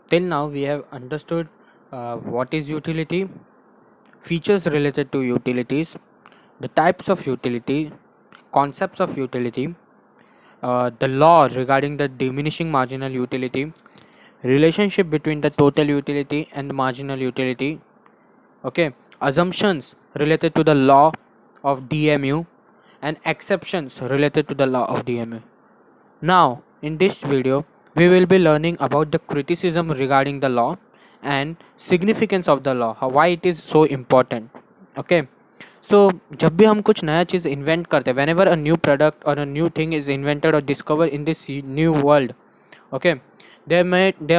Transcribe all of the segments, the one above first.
Till now, we have understood what is utility, features related to utilities, the types of utility, concepts of utility, the law regarding the diminishing marginal utility, relationship between the total utility and the marginal utility, okay, assumptions related to the law of DMU, and exceptions related to the law of DMU. Now, in this video, we will be learning about the criticism regarding the law and significance of the law, why it is so important. Okay. So जब भी हम कुछ नया चीज़ invent करते हैं, whenever a new product or a new thing is invented or discovered in this new world, okay, there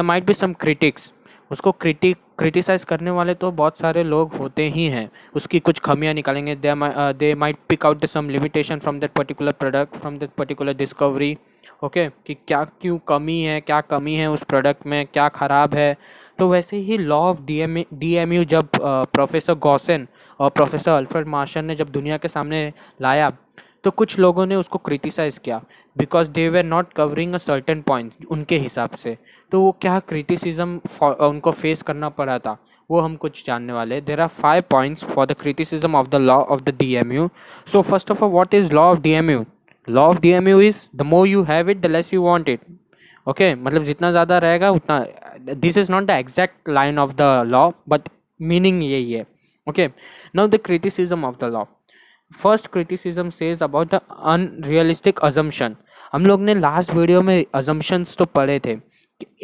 might be some critics. उसको criticise करने वाले तो बहुत सारे लोग होते ही हैं, उसकी कुछ खामियां निकालेंगे. They might pick out some limitation from that particular product, from that particular discovery. Okay, कि क्या क्यों कमी है, क्या कमी है उस प्रोडक्ट में, क्या ख़राब है. तो वैसे ही लॉ ऑफ DMU जब प्रोफेसर गॉसन और प्रोफेसर अल्फ्रेड मार्शन ने जब दुनिया के सामने लाया, तो कुछ लोगों ने उसको क्रिटिसाइज़ किया because they were not covering a certain point उनके हिसाब से. तो वो क्या क्रिटिसिज्म उनको फेस करना पड़ा था, वो हम कुछ जानने वाले. There are 5 points for the criticism of the law of the DMU. So first of all, what is law of DMU? Law of DMU is the more you have it the less you want it. Okay, मतलब जितना ज़्यादा रहेगा उतना. This is not the exact line of the law, but meaning यही है. Okay, now the criticism of the law. First criticism says about the unrealistic assumption. हम लोग ने लास्ट वीडियो में अजम्पशंस तो पढ़े थे.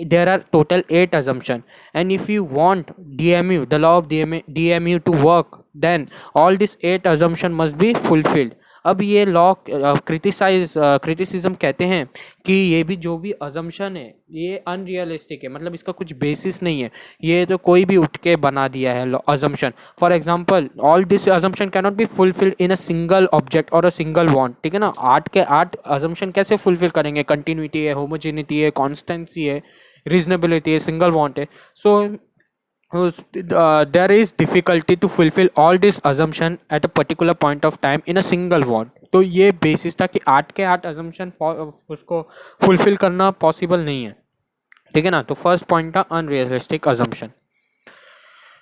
There are total 8 assumption, and if you want DMU, the law of DMU to work, then all these 8 assumption must be fulfilled. अब ये law criticism कहते हैं कि ये भी जो भी अजम्पशन है ये अनरियलिस्टिक है, मतलब इसका कुछ बेसिस नहीं है, ये तो कोई भी उठ के बना दिया है assumption. For example, all this assumption can not be fulfilled in a single object और अ सिंगल वांट. ठीक है ना, 8 के 8 अजम्पशन कैसे फुलफिल करेंगे? कंटिन्यूटी है, होमोजेनिटी है, कॉन्स्टेंसी है, रीजनेबिलिटी है, सिंगल वांट है. सो there is difficulty to fulfill all this assumption at a particular point of time in a single one. तो ये बेसिस था कि 8 के 8 assumption उसको फुलफिल करना पॉसिबल नहीं है. ठीक है ना, तो फर्स्ट पॉइंट था unrealistic assumption.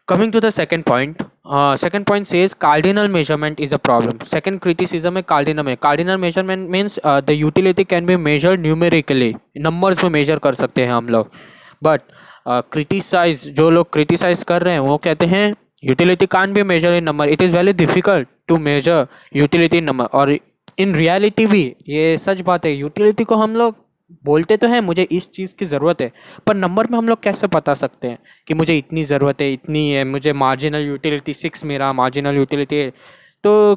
Coming to the second point says cardinal measurement is a problem. Second criticism है cardinal measurement means the utility can be measured numerically, numbers में measure कर सकते हैं हम लोग. But जो लोग क्रिटिसाइज कर रहे हैं वो कहते हैं utility can be measure in number, it is very difficult to measure utility in number. और इन रियलिटी भी ये सच बात है, यूटिलिटी को हम लोग बोलते तो हैं मुझे इस चीज़ की ज़रूरत है, पर नंबर में हम लोग कैसे बता सकते हैं कि मुझे इतनी ज़रूरत है, इतनी है, मुझे मार्जिनल यूटिलिटी 6 मेरा मार्जिनल यूटिलिटी है. तो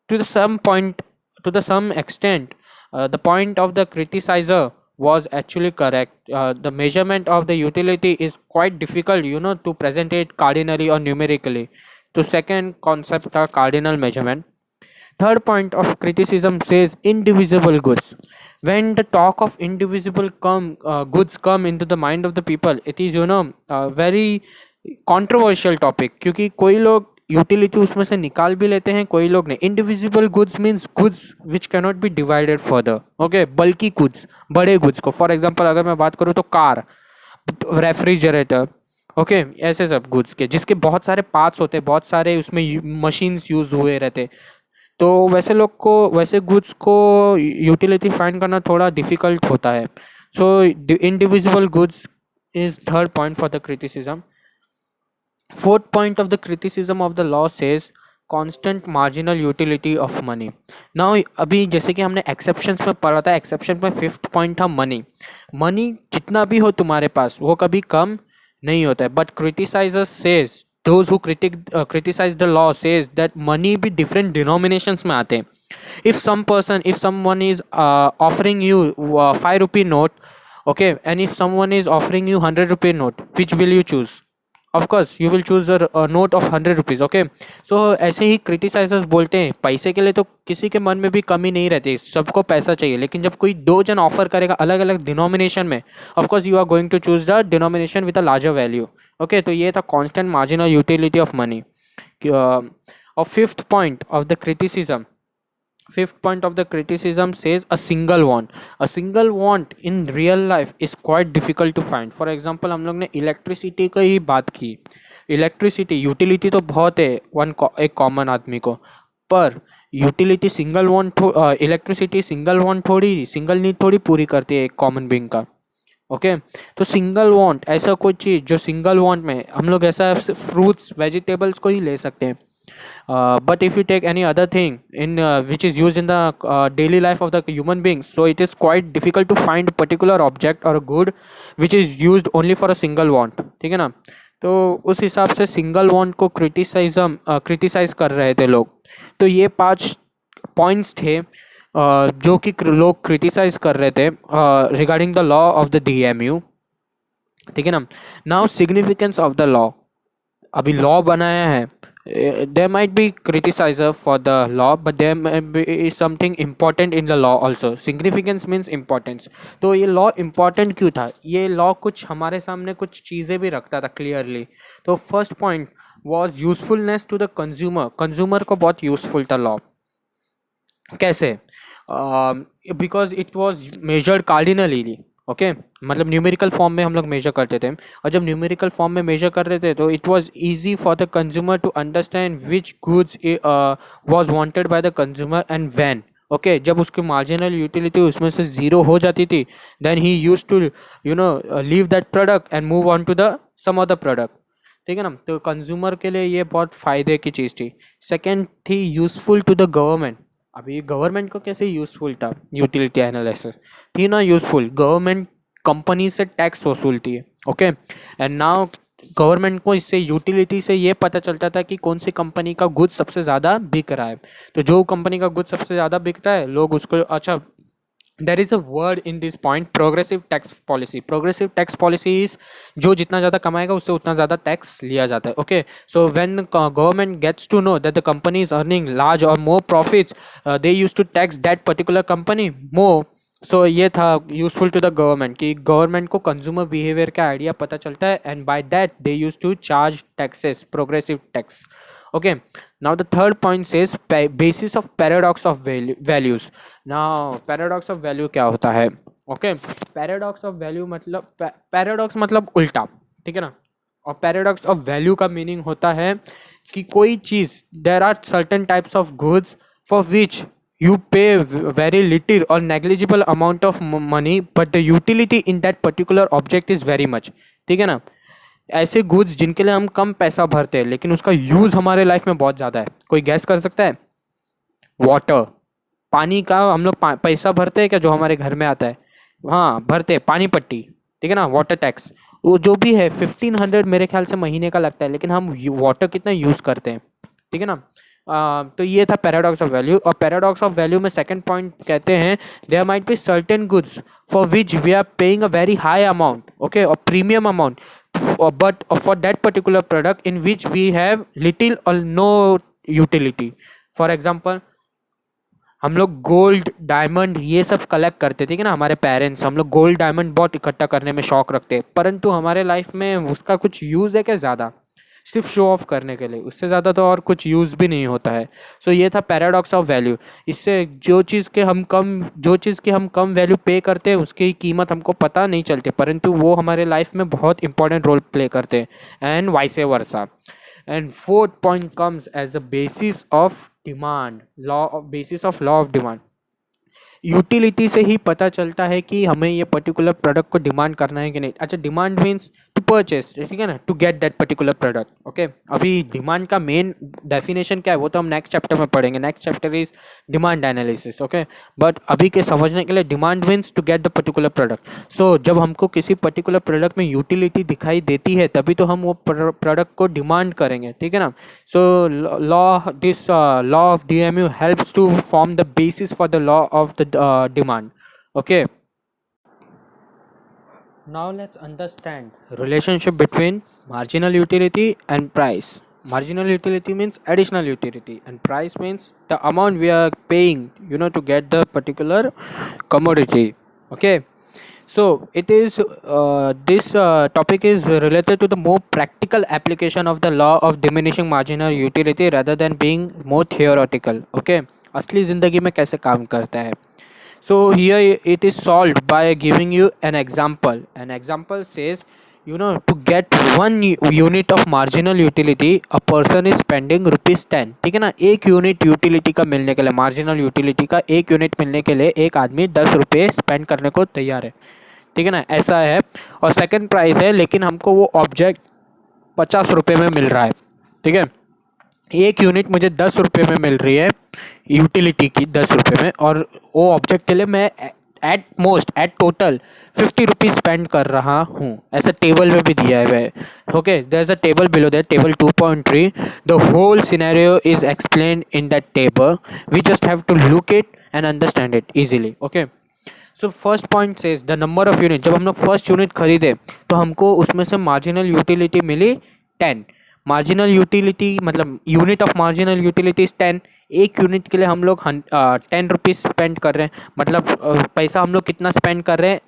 to the some extent the point of the criticiser was actually correct. The measurement of the utility is quite difficult, to present it cardinally or numerically. So second concept are cardinal measurement. Third point of criticism says indivisible goods. When the talk of indivisible goods come into the mind of the people, it is a very controversial topic, क्योंकि कोई लोग utility उसमें से निकाल भी लेते हैं, कोई लोग नहीं. Indivisible goods means goods which cannot be divided further. Okay, बल्कि गुड्स, बड़े गुड्स को. फॉर एग्जांपल अगर मैं बात करूँ तो कार, रेफ्रिजरेटर, ओके, ऐसे सब गुड्स के जिसके बहुत सारे पार्ट्स होते हैं, बहुत सारे उसमें मशीन्स यूज हुए रहते. तो वैसे गुड्स को यूटिलिटी फाइंड करना थोड़ा डिफिकल्ट होता है. So indivisible goods is third point for the criticism. Fourth point of the criticism of the law says constant marginal utility of money. Now अभी जैसे कि हमने exceptions में पढ़ा था, exception में fifth point था money. Money जितना भी हो तुम्हारे पास वो कभी कम नहीं होता है. But criticizers says, those who criticize the law says that money भी different denominations में आते हैं. If someone is offering you 5 rupee note, okay, and if someone is offering you 100 rupee note, which will you choose? Of course you will choose a note of 100 rupees. Okay, so ऐसे ही criticisers बोलते हैं पैसे के लिए तो किसी के मन में भी कमी नहीं रहती, सबको पैसा चाहिए. लेकिन जब कोई दो जन ऑफर करेगा अलग अलग डिनोमिनेशन में, of course you are going to choose the denomination with a larger value. Okay, तो ये था constant marginal utility of money. और fifth point of the criticism Fifth point of the criticism says a single want. A single want in real life is quite difficult to find. For example, हम लोग ने electricity की ही बात की. Electricity utility तो बहुत है एक कॉमन आदमी को, पर utility single want electricity single need थोड़ी पूरी करती है एक कॉमन बीइंग का. ओके तो सिंगल वांट ऐसा कोई चीज़ जो सिंगल वांट में हम लोग ऐसा फ्रूट्स वेजिटेबल्स को ही ले सकते हैं. But if you take any other thing in which is used in the daily life of the human beings, so it is quite difficult to find a particular object or a good which is used only for a single want. ठीक है ना. तो उस हिसाब से single want को criticise कर रहे थे लोग. तो ये 5 पॉइंट्स थे जो कि लोग क्रिटिसाइज कर रहे थे regarding the law of the DMU. ठीक है ना. Now significance of the law. अभी लॉ बनाया है, there might be criticizer for the law, but there might be something important in the law also. Significance means importance. तो ये law important क्यों था? ये लॉ कुछ हमारे सामने कुछ चीज़ें भी रखता था क्लियरली. तो first point was usefulness to the consumer. Consumer को बहुत यूजफुल था लॉ. कैसे? Because it was measured cardinally. Okay मतलब न्यूमेरिकल फॉर्म में हम लोग मेजर करते थे, और जब न्यूमेरिकल फॉर्म में मेजर कर रहे थे तो it was easy for the consumer to understand which goods was wanted by the consumer and when. Okay जब उसकी मार्जिनल यूटिलिटी उसमें से ज़ीरो हो जाती थी, then he used to leave that product and move on to the some other product. ठीक है ना. तो कंज्यूमर के लिए ये बहुत फ़ायदे की चीज़ थी. सेकेंड थी यूजफुल टू द गवर्नमेंट. अभी गवर्नमेंट को कैसे यूजफुल था? यूटिलिटी एनालिसिस थी ना यूजफुल. गवर्नमेंट कंपनी से टैक्स वसूलती है. ओके एंड नाउ गवर्नमेंट को इससे यूटिलिटी से ये पता चलता था कि कौन सी कंपनी का गुड सबसे ज़्यादा बिक रहा है. तो जो कंपनी का गुड सबसे ज़्यादा बिकता है लोग उसको अच्छा. There is a word in this point, progressive tax policy. Progressive tax policy is जो जितना ज़्यादा कमाएगा उससे उतना ज़्यादा टैक्स लिया जाता है. Okay so when government gets to know that the company is earning large और more profits, they use to tax that particular company more. So ये था यूजफुल टू द गवर्नमेंट कि गवर्नमेंट को कंज्यूमर बिहेवियर का आइडिया पता चलता है, and by that they use to charge taxes, progressive tax. Okay, now the third point says basis of paradox of values. Now paradox of value क्या होता है? Okay, paradox of value मतलब paradox मतलब उल्टा. ठीक है ना. और paradox of value का मीनिंग होता है कि कोई चीज़ there are certain types of goods for which you pay very little or negligible amount of money, but the utility in that particular object is very much. ठीक है ना. ऐसे goods जिनके लिए हम कम पैसा भरते हैं लेकिन उसका यूज़ हमारे लाइफ में बहुत ज़्यादा है. कोई गैस कर सकता है? वाटर, पानी का हम लोग पैसा भरते हैं क्या जो हमारे घर में आता है? हाँ भरते हैं. पानी पट्टी. ठीक है ना. वाटर टैक्स वो जो भी है 1500 मेरे ख्याल से महीने का लगता है, लेकिन हम वाटर कितना यूज़ करते हैं. ठीक है ना. तो ये था पैराडॉक्स ऑफ वैल्यू. और पैराडॉक्स ऑफ वैल्यू में सेकंड पॉइंट कहते हैं there might be certain goods for which we are paying a very high amount, okay, और premium amount, but for that particular product in which we have little or no utility. For example, हम लोग gold diamond ये सब collect करते थे कि ना, हमारे पेरेंट्स, हम लोग गोल्ड डायमंड बहुत इकट्ठा करने में शौक रखते हैं, परंतु हमारे लाइफ में उसका कुछ यूज़ है क्या? ज़्यादा सिर्फ शो ऑफ करने के लिए, उससे ज़्यादा तो और कुछ यूज़ भी नहीं होता है. सो ये था पैराडॉक्स ऑफ वैल्यू. इससे जो चीज़ की हम कम वैल्यू पे करते हैं उसकी कीमत हमको पता नहीं चलती, परंतु वो हमारे लाइफ में बहुत इंपॉर्टेंट रोल प्ले करते हैं, and vice versa. And fourth point comes as the basis of demand, basis of law of demand. Utility से ही पता चलता है कि हमें ये पर्टिकुलर प्रोडक्ट को डिमांड करना है कि नहीं. अच्छा, डिमांड मीन्स टू परचेस, ठीक है ना, to get that particular product. Okay, अभी डिमांड का मेन डेफिनेशन क्या है वो तो हम नेक्स्ट चैप्टर में पढ़ेंगे. Next chapter is demand analysis. Okay, but अभी के समझने के लिए demand means to get the particular product. So जब हमको किसी पर्टिकुलर प्रोडक्ट में यूटिलिटी दिखाई देती है तभी तो हम वो प्रोडक्ट को डिमांड करेंगे. ठीक है ना. So law of DMU helps to form the basis for the law of the demand. Okay, now let's understand relationship between marginal utility and price. Marginal utility means additional utility, and price means the amount we are paying, to get the particular commodity. Okay, so it is this topic is related to the more practical application of the law of diminishing marginal utility rather than being more theoretical. Okay, असली ज़िंदगी में कैसे काम करता है. So here it is solved by giving you an example. An example says, to get unit of marginal utility, a person is spending ₹10. ठीक है ना. एक यूनिट यूटिलिटी का मिलने के लिए, मार्जिनल यूटिलिटी का एक यूनिट मिलने के लिए एक आदमी ₹10 स्पेंड करने को तैयार है. ठीक है ना, ऐसा है. और सेकंड प्राइस है, लेकिन हमको वो ऑब्जेक्ट ₹50 में मिल रहा है. ठीक है, एक यूनिट मुझे ₹10 में मिल रही है, यूटिलिटी की ₹10 में, और वो ऑब्जेक्ट के लिए मैं एट टोटल ₹50 स्पेंड कर रहा हूँ. ऐसा टेबल में भी दिया है. Okay, there is a table below that, table 2.3. The whole scenario is explained in that table. We just have to look it and understand it easily. Okay, so first point says the number of unit. जब हम लोग first unit खरीदे तो हमको उसमें से marginal utility मिली 10. Marginal utility मतलब unit of marginal utility is 10. एक यूनिट के लिए हम लोग ₹10 स्पेंड कर रहे हैं, मतलब पैसा हम लोग कितना स्पेंड कर रहे हैं,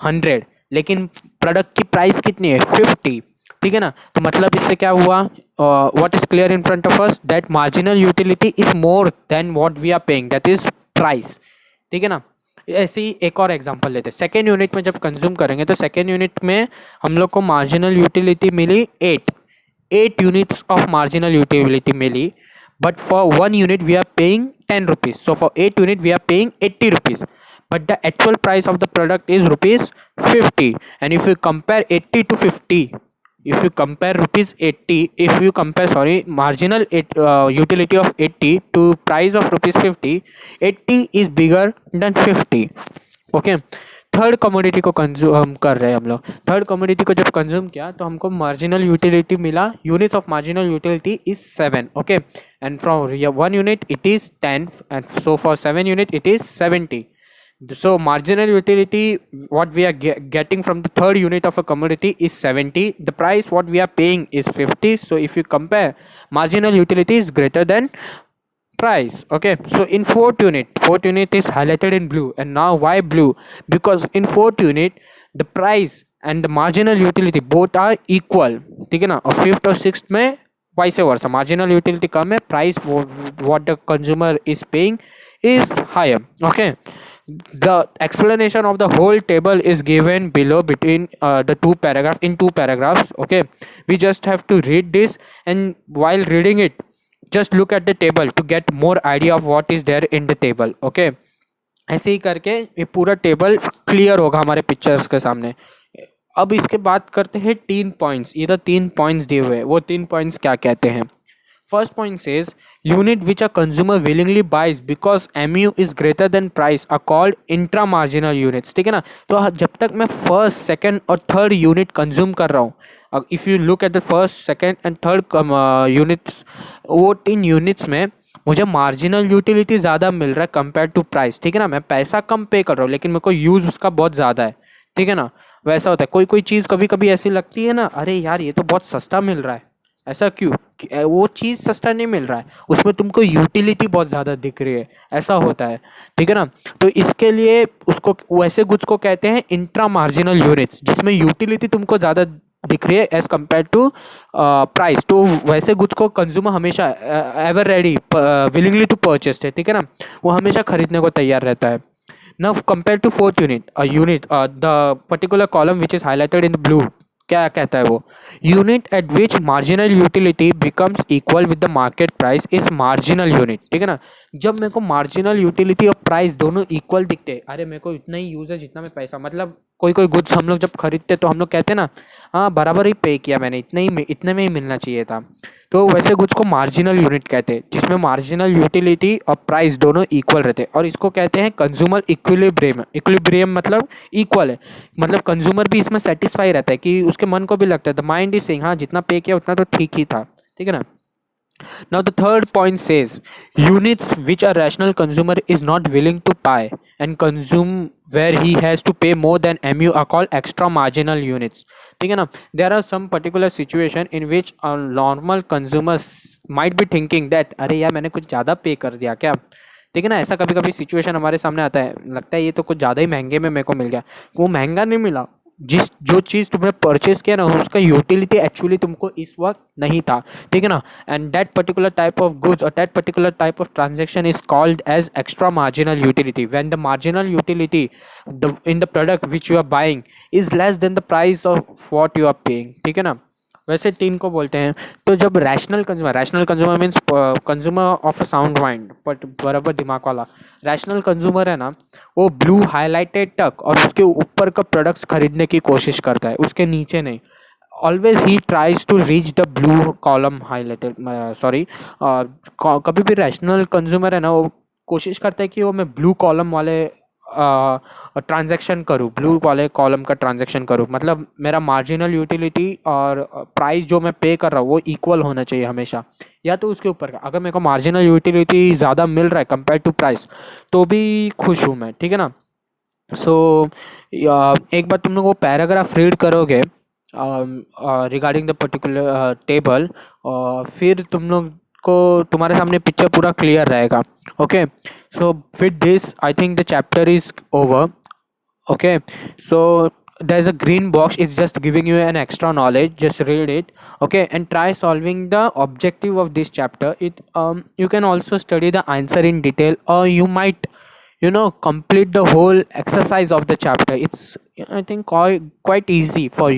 100, लेकिन प्रोडक्ट की प्राइस कितनी है, 50. ठीक है ना. तो मतलब इससे क्या हुआ, what is clear in front of us, that marginal utility is more than what we are paying, that is price. ठीक है ना. ऐसे ही एक और एग्जांपल लेते हैं. सेकेंड यूनिट में जब कंज्यूम करेंगे तो सेकेंड यूनिट में हम लोग को मार्जिनल यूटिलिटी मिली 8 units of marginal utility मिली, but for 1 unit we are paying ₹10. So for 8 unit we are paying ₹80, but the actual price of the product is ₹50. And if you compare 80 to 50, if you compare ₹80, if you compare marginal utility of 80 to price of ₹50, 80 is bigger than 50. Okay, third commodity को consume कर रहे हैं हम लोग. Third commodity को जब consume किया तो हमको मार्जिनल यूटिलिटी मिला, units of marginal utility is 7. Okay, and from 1 unit it is 10, and so for 7 unit it is 70. So marginal utility what we are getting from the third unit of a commodity is 70. The price what we are paying is 50. So if you compare, marginal utility is greater than price. Okay, so in fourth unit is highlighted in blue. And now why blue? Because in fourth unit the price and the marginal utility both are equal. ठीक है ना. और fifth और sixth में vice versa, marginal utility कम है, price what the consumer is paying is higher. Okay, the explanation of the whole table is given below between the two paragraphs. Okay, we just have to read this, and while reading it just look at the table to get more idea of what is there in the table. Okay, ऐसे ही करके ये पूरा table clear होगा हमारे pictures के सामने. अब इसके बात करते हैं 3 पॉइंट्स. इधर 3 पॉइंट्स दिए हुए हैं, वो 3 पॉइंट्स क्या कहते हैं. First point says unit which a consumer willingly buys because MU is greater than price are called intra marginal units. ठीक है ना. तो जब तक मैं फर्स्ट, सेकंड और थर्ड यूनिट कंज्यूम कर रहा हूँ, if you look at the first, second and third units, वो 3 यूनिट्स में मुझे मार्जिनल यूटिलिटी ज़्यादा मिल रहा है कंपेयर टू प्राइस. ठीक है ना. मैं पैसा कम पे कर रहा हूँ लेकिन मेरे को यूज़ उसका बहुत ज़्यादा है. ठीक है ना. वैसा होता है, कोई कोई चीज़ कभी कभी ऐसी लगती है ना, अरे यार ये तो बहुत सस्ता मिल रहा है. ऐसा क्यों? वो चीज़ सस्ता नहीं मिल रहा है, उसमें तुमको यूटिलिटी बहुत ज़्यादा दिख रही है. ऐसा होता है. ठीक है ना. तो इसके लिए उसको, वैसे गुड्स को कहते हैं इंट्रा मार्जिनल यूनिट्स, जिसमें यूटिलिटी तुमको ज़्यादा दिख रही है एज कम्पेयर टू प्राइस. तो वैसे गुड्स को कंज्यूमर हमेशा ever ready, willingly to purchase है. ठीक है ना. वो हमेशा खरीदने को तैयार रहता है. Now compared to fourth unit, the particular column which is highlighted in the blue, क्या कहता है वो, unit eight which marginal utility becomes equal with the market price is marginal unit. ठीक है ना. जब मेरे को मार्जिनल यूटिलिटी और प्राइस दोनों इक्वल दिखते हैं, अरे मेरे को इतना ही यूज है जितना मैं पैसा, मतलब कोई कोई गुड्स हम लोग जब खरीदते तो हम लोग कहते हैं ना, हाँ बराबर ही पे किया मैंने, इतने में ही मिलना चाहिए था. तो वैसे गुड्स को मार्जिनल यूनिट कहते हैं, जिसमें मार्जिनल यूटिलिटी और प्राइस दोनों इक्वल रहते हैं, और इसको कहते हैं कंज्यूमर इक्विलिब्रियम. इक्विलिब्रियम मतलब इक्वल है, मतलब कंज्यूमर भी इसमें सेटिस्फाई रहता है कि उसके मन को भी लगता है, द माइंड इज सेइंग हाँ जितना पे किया उतना तो ठीक ही था. ठीक है ना. Now the third point says units which a rational consumer is not willing to buy and consume where he has to pay more than MU are called extra marginal units. ठीक है ना. There are some particular situation in which a normal consumers might be thinking that अरे यार मैंने कुछ ज़्यादा पे कर दिया क्या. ठीक है ना. ऐसा कभी कभी सिचुएशन हमारे सामने आता है, लगता है ये तो कुछ ज़्यादा ही महंगे में मेरे को मिल गया. वो महंगा नहीं मिला, जिस जो चीज़ तुमने परचेज किया ना उसका यूटिलिटी एक्चुअली तुमको इस वक्त नहीं था, ठीक है ना। And that particular type of goods और that particular type of transaction is called as extra marginal utility when the marginal utility in the product which you are buying is less than the price of what you are paying, ठीक है ना। वैसे तीन को बोलते हैं। तो जब rational consumer means consumer of a sound mind, but बराबर दिमाग वाला रैशनल कंज्यूमर है ना, वो ब्लू हाईलाइटेड तक और उसके ऊपर का प्रोडक्ट्स खरीदने की कोशिश करता है, उसके नीचे नहीं। ऑलवेज ही tries to reach the blue column highlighted, sorry, कभी भी रैशनल कंज्यूमर है ना वो कोशिश करता है कि वो मैं ब्लू कॉलम वाले ट्रांजैक्शन करूँ, ब्लू वाले कॉलम का ट्रांजैक्शन करूँ, मतलब मेरा मार्जिनल यूटिलिटी और प्राइस जो मैं पे कर रहा हूँ वो इक्वल होना चाहिए हमेशा, या तो उसके ऊपर का। अगर मेरे को मार्जिनल यूटिलिटी ज़्यादा मिल रहा है कंपेयर टू प्राइस तो भी खुश हूँ मैं, ठीक है ना। सो एक बार तुम लोग वो पैराग्राफ रीड करोगे रिगार्डिंग द पर्टिकुलर टेबल, फिर तुम लोग को तुम्हारे सामने पिक्चर पूरा क्लियर रहेगा। Okay, so with this I think the chapter is over. Okay, so there's a green box, it's just giving you an extra knowledge, just read it. Okay, and try solving the objective of this chapter. It you can also study the answer in detail, or you might, you know, complete the whole exercise of the chapter. It's, I think, quite easy for you.